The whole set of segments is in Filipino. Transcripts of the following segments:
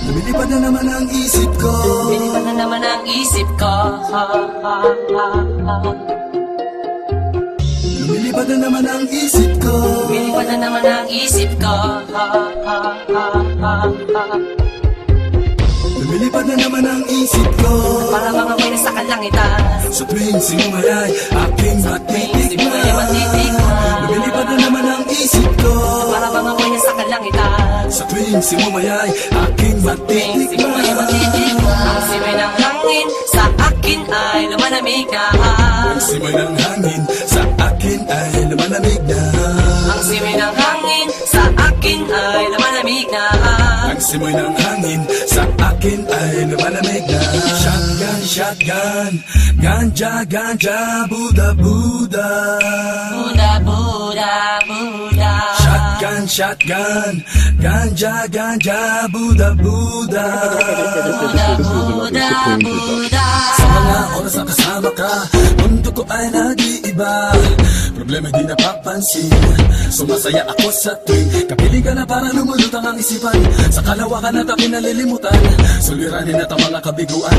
Lumilipad na naman ang isip ko. Lumilipad na naman ang isip ko. Lumilipad na naman ang isip ko. Lumilipad na naman ang isip ko. Lumilipad na naman ang isip ko. Para bang ako'y nasa kalangitan. Sa tuwing sinumayay, aking Sinumayay matitikman. matitikman. Lumilipad na naman ang isip ko. Para bang ako'y nasa kalangitan. Sa tuwing sinumayay, aking Sinumayay matitikman. matitikman. Ang simoy ng hangin sa akin ay lumalamig na. Ang simoy ng hangin sa akin ay lumalamig na. Ang simoy ng hangin sa akin ay lumalamig na. Ang simoy ng hangin sa akin ay lumalamig na. Shotgun, shotgun, ganja, ganja, Buddha, Buddha. Buddha, Buddha, Buddha. Shotgun, shotgun, ganja, ganja, Buddha, Buddha. Buddha, Buddha, Buddha. Sa mga oras na kasama ka, mundo ko ay nag-iiba. Problema di napapansin, sumasaya ako sa tuwing kapiling ka na parang lumulutang ang isipan. Sa kalawakan at aking nalilimutan, suliranin at ang mga kabiguan.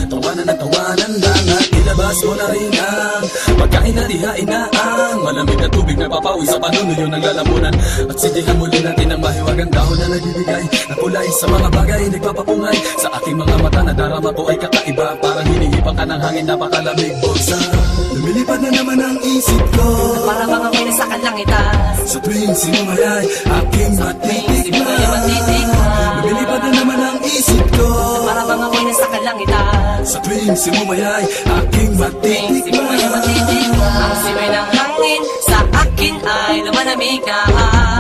Tawanan at tawanan lang at ilabas mo na rin ang pagkain na dihain na ang malamig na tubig na papawi sa panunuyo ng lalamunan. At sindihan muli natin ang mahiwagang dahon na nagbibigay na kulay sa mga bagay nagpapapungay. Sa aking mga mata na darama ko ay kakaiba, parang hinihipang ka ng hangin, napakalamig bulsa. Lumilipad na naman ang isip ko. Para bang ako'y nasa kalangitan. Sa tuwing sinumayay, aking Sinumayay matitikman. matitikman. Lumilipad na naman ang isip ko. Para bang ako'y nasa kalangitan. Sa tuwing sinumayay, aking Sinumayay matitikman. matitikman. Ang simoy ng hangin sa akin ay lumalamig na.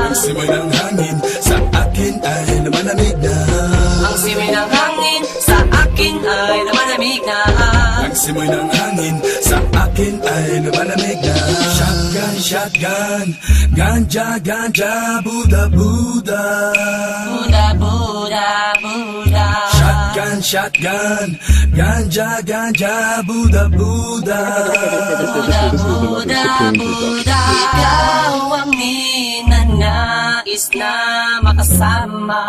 Ang simoy ng hangin sa akin ay lumalamig na. Ang simoy ng hangin sa akin ay lumalamig na. Ang simoy ng hangin sa akin ay lumalamig na. Shotgun, shotgun, ganja, ganja, Buddha, Buddha. Buddha, Buddha, Buddha. Shotgun, shotgun, ganja, ganja, Buddha, Buddha. Buddha, Buddha, Buddha. Ikaw ang ninanais na makasama.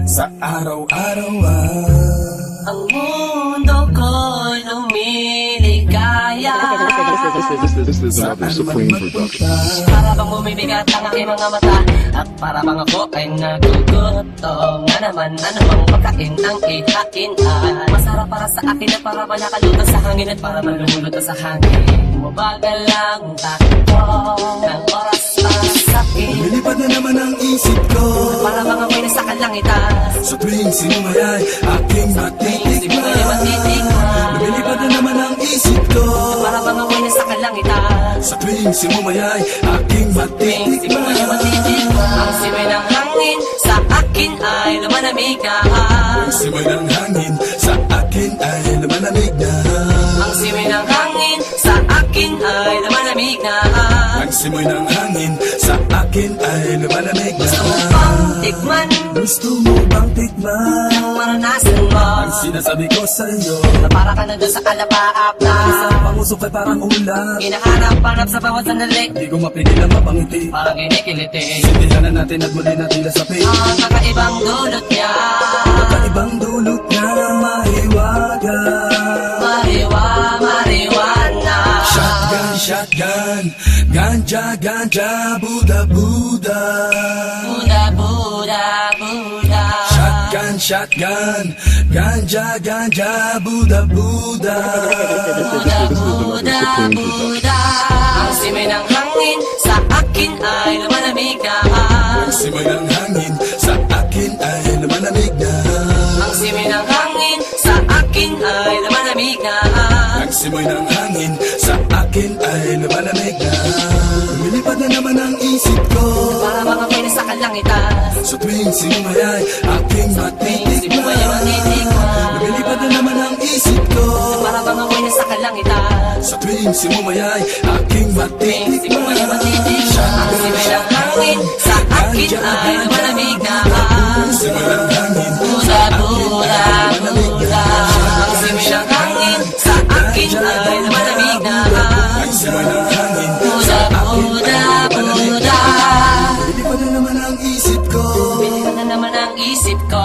Sa araw-araw Ang mundo ko'y lumiligaya. This is another Supreme production. Para bang bumibigat ang aking mga mata, at para bang ako ay nagugutom na naman. Ano bang pagkain ang ihain ay masarap para sa akin at para ba nakalutan sa hangin at para man lumulutan sa hangin. Bumagal lang takbo ng oras para sa akin. lumilipad na naman ang isip ko. Para bang ako'y nasa kalangitan. Sa tuwing sinumayay, aking Sinumayay matitikman. matitikman. Lumilipad na naman ang isip ko. Para bang ako'y nasa kalangitan. Sa tuwing sinumayay, aking Sinumayay matitikman. matitikman. Ang simoy ng hangin sa akin ay lumalamig na. Ang simoy ng hangin sa akin ay lumalamig na. Ang simoy ng hangin sa akin ay lumalamig na. Ang simoy ng hangin sa akin ay lumalamig na. Gusto mo bang tikman Gusto mo bang tikman ang maranasan mo? ang sinasabi ko sa'yo? Na para ka na doon sa kalapaap na Isang pangusok ay parang ulan. hinahanap-hanap sa bawat sandali. Di ko mapigilan mapangiti. Parang kinikiliti. Sindihan na natin at muli na tila sapi. Ang kakaibang dulot niya. Kakaibang dulot niya mahiwaga. Marijuana. Shotgun, shotgun, ganja, ganja, Buddha, Buddha. Buddha, Buddha, Buddha. Shotgun, shotgun, ganja, ganja, Buddha, Buddha. Buddha, Buddha, Buddha. Ang simoy ng hangin sa akin ay lumalamig na. Ang simoy ng hangin sa akin ay lumalamig na. Ang simoy ng hangin sa akin ay lumalamig na. Ang simoy ng hangin sa akin ay lumalamig na. Lumilipad na naman ang isip ko, Para mga pwede sa kalangitan. sa tuwing sinumay aking Sinumay ay matitikman. Lumilipad na naman ang isip ko, Para mga pwede sa kalangitan. sa tuwing sinumay aking Sinumay ay matitikman. Ang simoy ng hangin sa akin ay lumalamig na. Simoy ng hangin Buda, buda, buda. Ang simoy ng hangin sa akin ay lumalamig na. ay simoy ng hangin Buda, buda, buda. Lumilipad na naman ang isip ko, Bili na naman ang isip ko.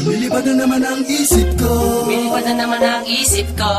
lumilipad na naman ang isip ko. Bili na naman ang isip ko.